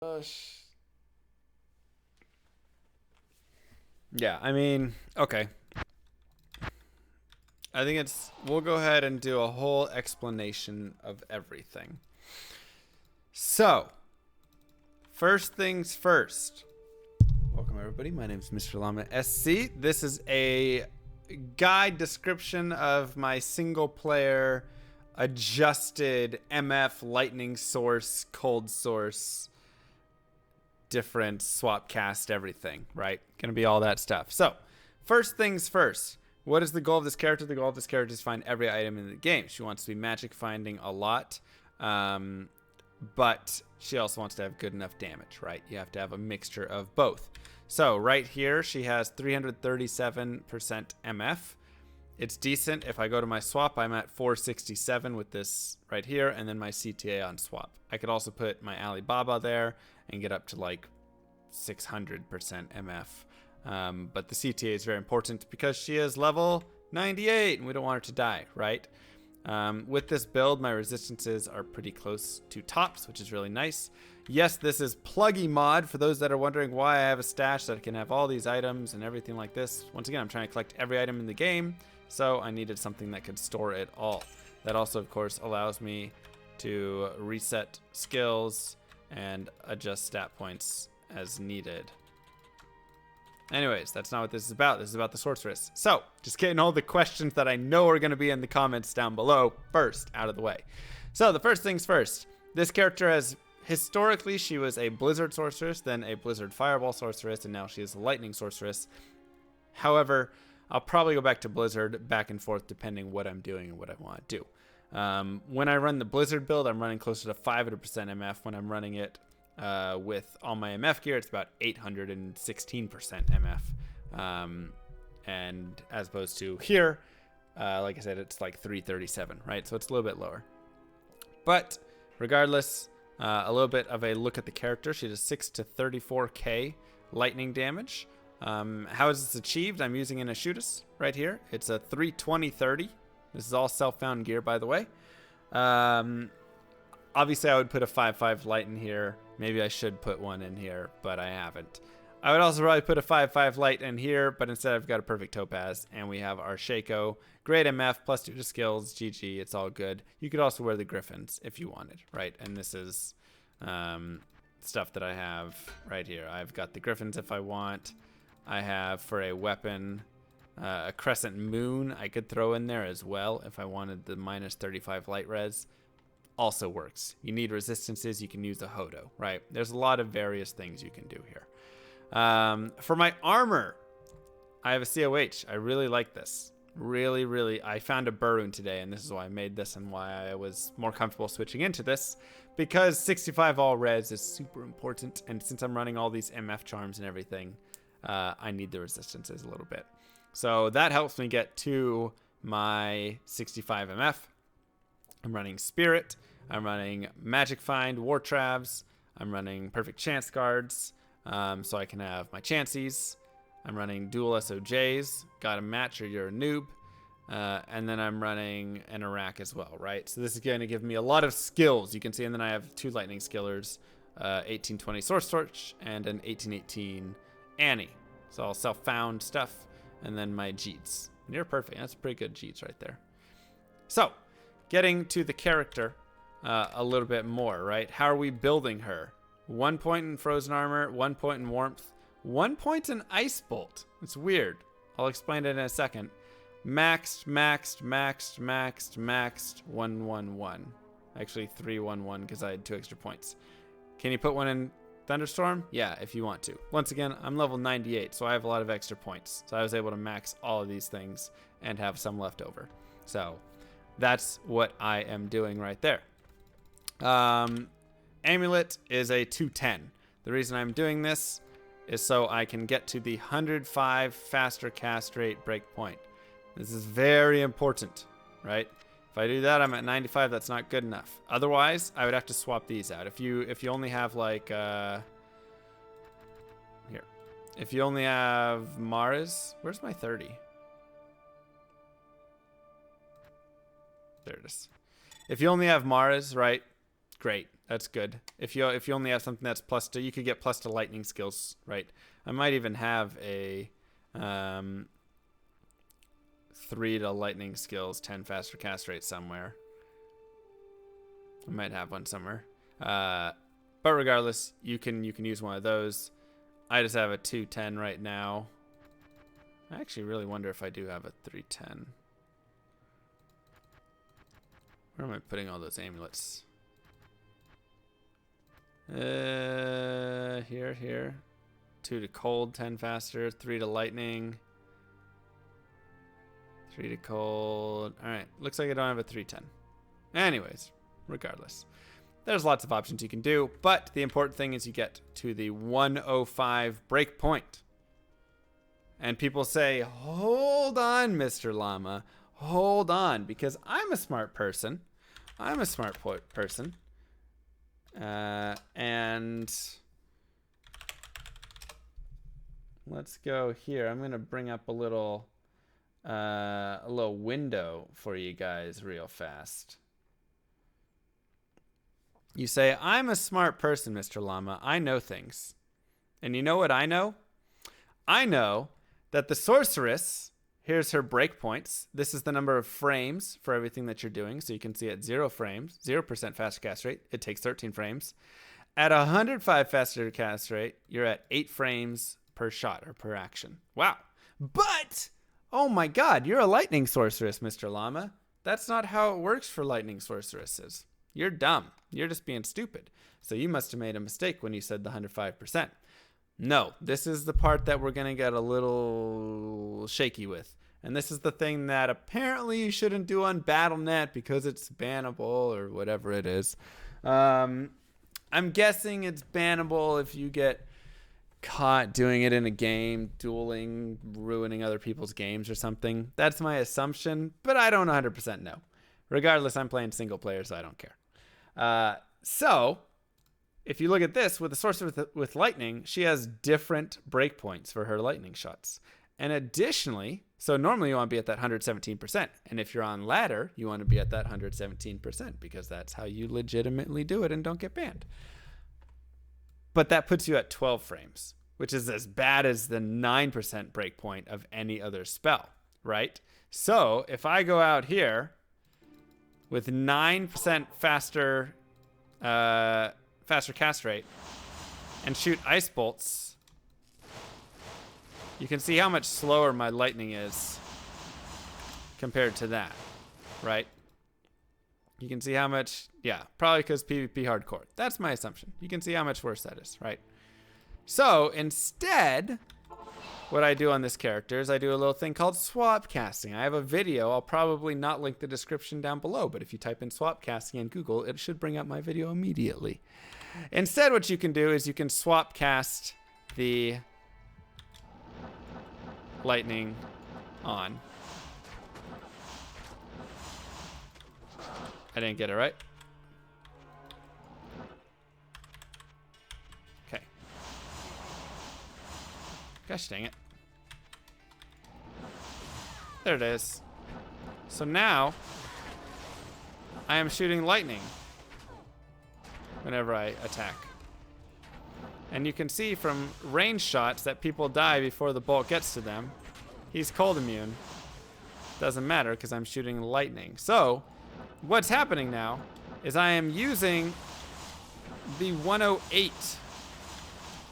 Gosh. Yeah, I mean, okay. I think we'll go ahead and do a whole explanation of everything. So, first things first. Welcome, everybody. My name is Mr. Llama SC. This is a guide description of my single player adjusted MF lightning source, cold source, different swapcast, everything, right? Gonna be all that stuff. So, first things first. What is the goal of this character? The goal of this character is to find every item in the game. She wants to be magic finding a lot, but she also wants to have good enough damage, right? You have to have a mixture of both. So right here, she has 337% MF. It's decent. If I go to my swap, I'm at 467 with this right here, and then my CTA on swap. I could also put my Alibaba there and get up to like 600% MF. But the CTA is very important because she is level 98 and we don't want her to die, right? With this build, my resistances are pretty close to tops, which is really nice. Yes, this is Pluggy mod for those that are wondering why I have a stash that can have all these items and everything like this. Once again, I'm trying to collect every item in the game, so I needed something that could store it all. That also, of course, allows me to reset skills and adjust stat points as needed. Anyways, that's not what this is about. This is about the Sorceress. So, just getting all the questions that I know are going to be in the comments down below first out of the way. So, the first things first. This character has, historically, she was a Blizzard Sorceress, then a Blizzard Fireball Sorceress, and now she is a Lightning Sorceress. However, I'll probably go back to Blizzard back and forth depending what I'm doing and what I want to do. When I run the Blizzard build, I'm running closer to 500% MF. When I'm running it with all my MF gear, it's about 816% MF. And as opposed to here, like I said, it's like 337, right? So it's a little bit lower. But regardless, a little bit of a look at the character. She does 6 to 34k lightning damage. How is this achieved? I'm using an Ashutus right here. It's a 320-30. This is all self-found gear, by the way. Obviously, I would put a 5-5 light in here. Maybe I should put one in here, but I haven't. I would also probably put a 5-5 light in here, but instead I've got a perfect topaz, and we have our Shaco. Great MF, plus 2 to skills, GG, it's all good. You could also wear the Griffins if you wanted, right? And this is stuff that I have right here. I've got the Griffins if I want. I have, for a weapon, a Crescent Moon I could throw in there as well if I wanted the minus 35 light res. Also works. You need resistances, you can use a Hodo, right? There's a lot of various things you can do here. For my armor, I have a COH. I really like this. Really, I found a Burun today, and this is why I made this and why I was more comfortable switching into this, because 65 all res is super important, and since I'm running all these MF charms and everything, I need the resistances a little bit. So that helps me get to my 65 MF. I'm running Spirit. I'm running Magic Find, War Travs. I'm running Perfect Chance Guards, so I can have my Chances. I'm running dual SOJs. Got a match or you're a noob. And then I'm running an Iraq as well, right? So this is going to give me a lot of skills. You can see, and then I have 2 Lightning Skillers, 1820 Source Torch, and an 1818 Annie. So all self-found stuff. And then my Jeets. Near perfect. That's pretty good Jeets right there. So, getting to the character a little bit more, right? How are we building her? 1 point in Frozen Armor, 1 point in Warmth, 1 point in Ice Bolt. It's weird. I'll explain it in a second. Maxed, 111. Actually, 311 because I had 2 extra points. Can you put one in Thunderstorm? Yeah, if you want to. Once again, I'm level 98, so I have a lot of extra points. So I was able to max all of these things and have some left over. So that's what I am doing right there. Amulet is a 210. The reason I'm doing this is so I can get to the 105 faster cast rate breakpoint. This is very important, right? If I do that, I'm at 95. That's not good enough. Otherwise, I would have to swap these out. If you only have like here, if you only have Mars, where's my 30? There it is. If you only have Mars, right? Great. That's good. If you only have something that's plus 2, you could get plus 2 lightning skills, right? I might even have a 3 to lightning skills, 10 faster cast rate somewhere. I might have one somewhere. But regardless, you can use one of those. I just have a 210 right now. I actually really wonder if I do have a 310. Where am I putting all those amulets? Here. 2 to cold, 10 faster. 3 to lightning. 3 to cold. All right, looks like I don't have a 310. Anyways, regardless. There's lots of options you can do, but the important thing is you get to the 105 breakpoint. And people say, hold on, Mr. Llama. Hold on, because I'm a smart person. I'm a smart person. And let's go here. I'm going to bring up a little window for you guys real fast. You say, I'm a smart person, Mr. Llama. I know things. And you know what I know? I know that the Sorceress, here's her breakpoints. This is the number of frames for everything that you're doing. So you can see at 0 frames, 0% faster cast rate, it takes 13 frames. At 105 faster cast rate, you're at 8 frames per shot or per action. Wow. But, oh my God, you're a lightning sorceress, Mr. Llama. That's not how it works for lightning sorceresses. You're dumb. You're just being stupid. So you must have made a mistake when you said the 105%. No, this is the part that we're going to get a little shaky with. And this is the thing that apparently you shouldn't do on BattleNet because it's bannable or whatever it is. I'm guessing it's bannable if you get caught doing it in a game, dueling, ruining other people's games or something. That's my assumption, but I don't 100% know. Regardless, I'm playing single player, so I don't care. So, if you look at this, with the Sorceress with lightning, she has different breakpoints for her lightning shots. And additionally, so normally you want to be at that 117%. And if you're on ladder, you want to be at that 117% because that's how you legitimately do it and don't get banned. But that puts you at 12 frames, which is as bad as the 9% breakpoint of any other spell, right? So if I go out here with 9% faster cast rate and shoot ice bolts, you can see how much slower my lightning is compared to that, right? You can see how much, yeah, probably because PvP hardcore. That's my assumption. You can see how much worse that is, right? So instead, what I do on this character is I do a little thing called swapcasting. I have a video. I'll probably not link the description down below, but if you type in swapcasting in Google, it should bring up my video immediately. Instead, what you can do is you can swapcast the lightning on. I didn't get it right. Okay. Gosh dang it. There it is. So now I am shooting lightning whenever I attack. And you can see from range shots that people die before the bolt gets to them. He's cold immune. Doesn't matter because I'm shooting lightning. So what's happening now is I am using the 108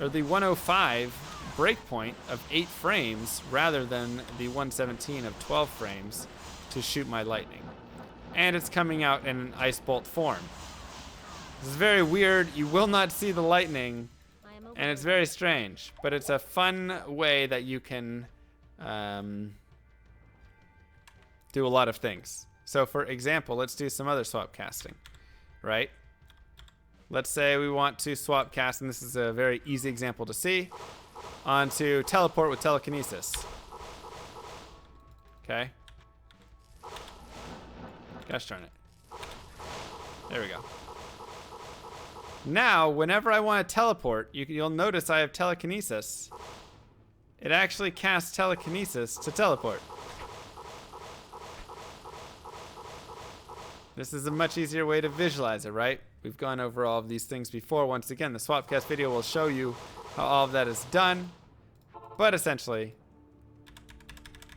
or the 105 breakpoint of 8 frames rather than the 117 of 12 frames to shoot my lightning. And it's coming out in an ice bolt form. This is very weird. You will not see the lightning, and it's very strange, but it's a fun way that you can do a lot of things. So for example, let's do some other swap casting, right? Let's say we want to swap cast, and this is a very easy example to see, onto teleport with telekinesis. Okay. Gosh darn it. There we go. Now, whenever I want to teleport, you'll notice I have telekinesis. It actually casts telekinesis to teleport. This is a much easier way to visualize it, right? We've gone over all of these things before. Once again, the Swapcast video will show you how all of that is done. But essentially,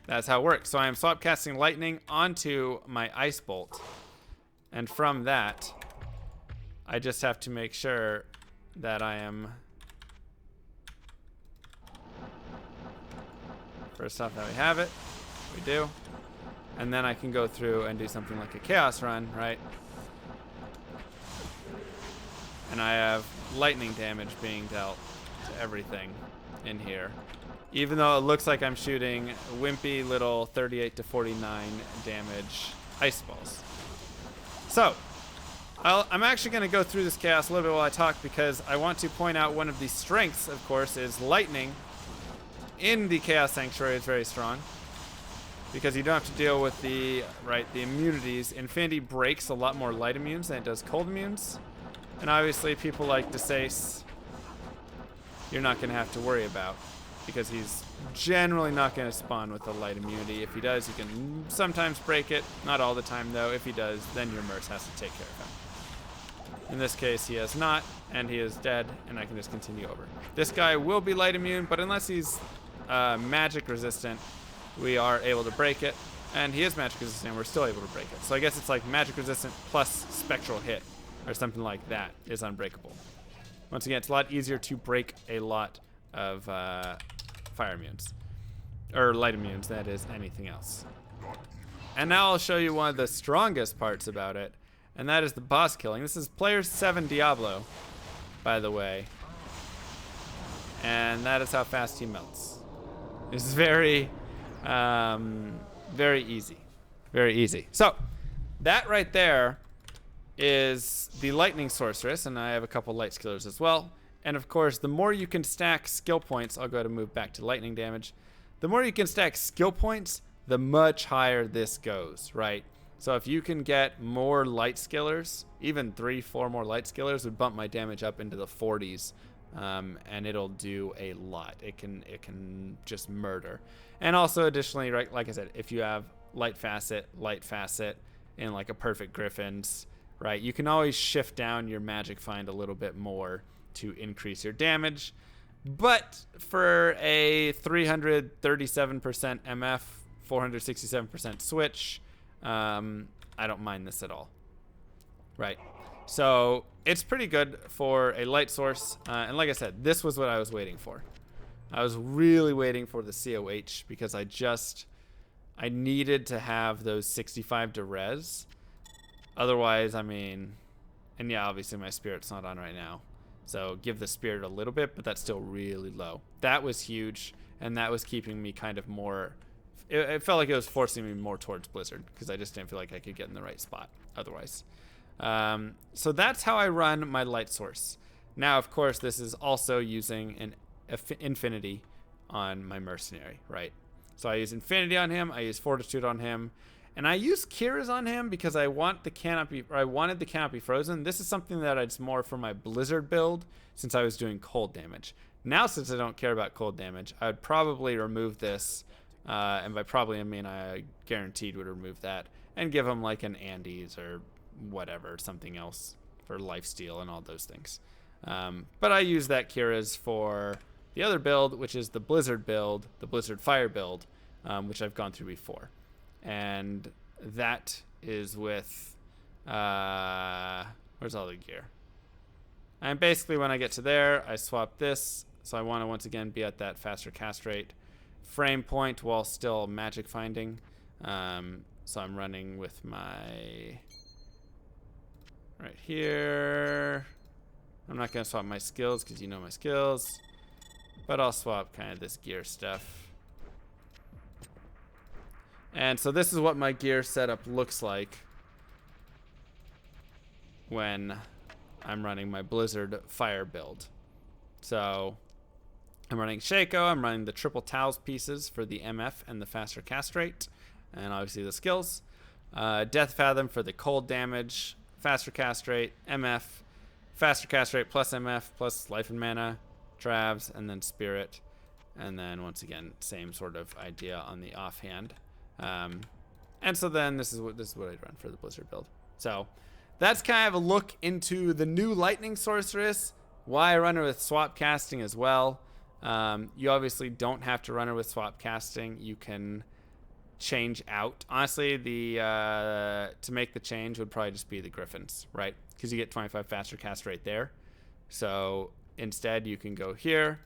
that's how it works. So I am swapcasting lightning onto my ice bolt. And from that, I just have to make sure that I am... First off, that we have it. We do. And then I can go through and do something like a chaos run, right? And I have lightning damage being dealt to everything in here. Even though it looks like I'm shooting wimpy little 38 to 49 damage ice balls. So, I'm actually going to go through this chaos a little bit while I talk, because I want to point out one of the strengths, of course, is lightning in the Chaos Sanctuary is very strong. Because you don't have to deal with the immunities. Infinity breaks a lot more light immunes than it does cold immunes. And obviously people like Desace, you're not going to have to worry about, because he's generally not going to spawn with a light immunity. If he does, you can sometimes break it. Not all the time, though. If he does, then your Merc has to take care of him. In this case, he has not, and he is dead, and I can just continue over. This guy will be light immune, but unless he's magic resistant, we are able to break it. And he is magic resistant, and we're still able to break it. So I guess it's like magic resistant plus spectral hit, or something like that, is unbreakable. Once again, it's a lot easier to break a lot of fire immunes, or light immunes, that is, anything else. And now I'll show you one of the strongest parts about it, and that is the boss killing. This is player 7 Diablo, by the way, and that is how fast he melts. It's very, very easy, very easy. So that right there is the lightning sorceress, and I have a couple light skillers as well. And of course, the more you can stack skill points, I'll go to move back to lightning damage. The more you can stack skill points, the much higher this goes, right? So if you can get more light skillers, even 3-4 more light skillers would bump my damage up into the 40s, and it'll do a lot. It can just murder. And also additionally, right, like I said, if you have light facet, in like a perfect Griffin's, right, you can always shift down your magic find a little bit more to increase your damage. But for a 337% MF, 467% switch, I don't mind this at all, right? So it's pretty good for a light source, and like I said, this was what I was waiting for. I was really waiting for the COH, because I needed to have those 65 to res. Otherwise, I mean, and yeah, obviously my spirit's not on right now, so give the spirit a little bit, but that's still really low. That was huge, and that was keeping me kind of more, it felt like it was forcing me more towards Blizzard, because I just didn't feel like I could get in the right spot otherwise. So that's how I run my light source. Now, of course, this is also using an infinity on my mercenary, right? So I use infinity on him, I use fortitude on him, and I use Kira's on him because I want the canopy, or I wanted the canopy frozen. This is something that it's more for my Blizzard build, since I was doing cold damage. Now, since I don't care about cold damage, I would probably remove this, and by probably I mean I guaranteed would remove that, and give him like an Andes or whatever, something else for lifesteal and all those things. But I use that Kira's for the other build, which is the Blizzard build, the Blizzard Fire build, which I've gone through before. And that is with, where's all the gear? And basically when I get to there, I swap this. So I want to once again be at that faster cast rate frame point while still magic finding. So I'm running with my, right here. I'm not going to swap my skills because you know my skills, but I'll swap kind of this gear stuff. And so this is what my gear setup looks like when I'm running my Blizzard Fire build. So I'm running Shaco, I'm running the triple Taos pieces for the MF and the faster cast rate, and obviously the skills. Death Fathom for the cold damage, faster cast rate, MF, faster cast rate plus MF plus life and mana, Travs, and then Spirit. And then once again, same sort of idea on the offhand. And so then this is what I'd run for the Blizzard build. So that's kind of a look into the new Lightning Sorceress. Why I run her with swap casting as well. You obviously don't have to run her with swap casting. You can change out. Honestly, the to make the change would probably just be the Griffins, right? Because you get 25 faster cast right there. So instead, you can go here.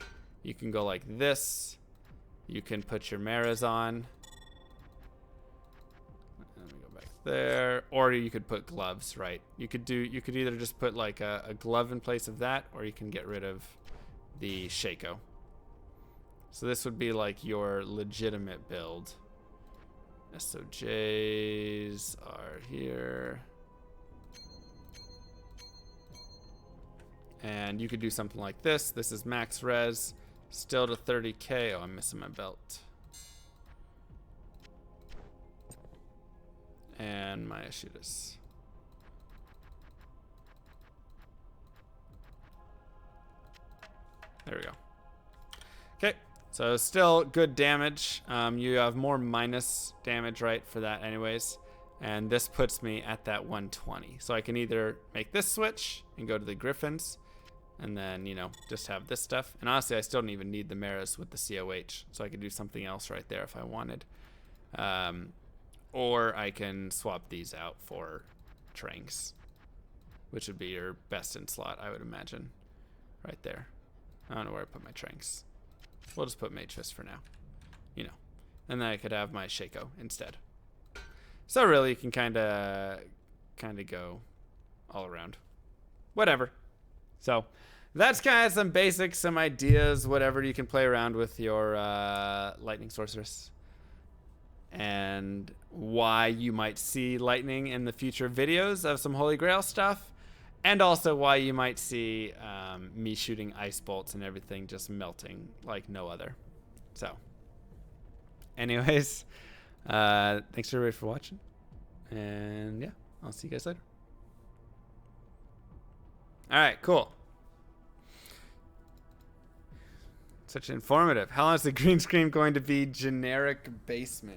You can go like this. You can put your Maras on. Let me go back there. Or you could put gloves, right? You could either just put like a glove in place of that, or you can get rid of the Shaco. So this would be like your legitimate build. SOJs are here. And you could do something like this. This is max res. Still to 30k. Oh, I'm missing my belt. And my Ashidas. There we go. Okay. So still good damage. You have more minus damage, right, for that anyways. And this puts me at that 120. So I can either make this switch and go to the Griffins, and then, you know, just have this stuff. And honestly, I still don't even need the Maras with the COH. So I could do something else right there if I wanted. Or I can swap these out for Tranks, which would be your best in slot, I would imagine. Right there. I don't know where I put my Tranks. We'll just put Mage Fist for now. You know. And then I could have my Shaco instead. So really, you can kind of go all around. Whatever. So that's kind of some basics, some ideas, whatever you can play around with your Lightning Sorceress. And why you might see Lightning in the future videos of some Holy Grail stuff. And also why you might see me shooting ice bolts and everything just melting like no other. So, anyways, thanks everybody for watching. And yeah, I'll see you guys later. All right, cool. Such informative. How long is the green screen going to be generic basement?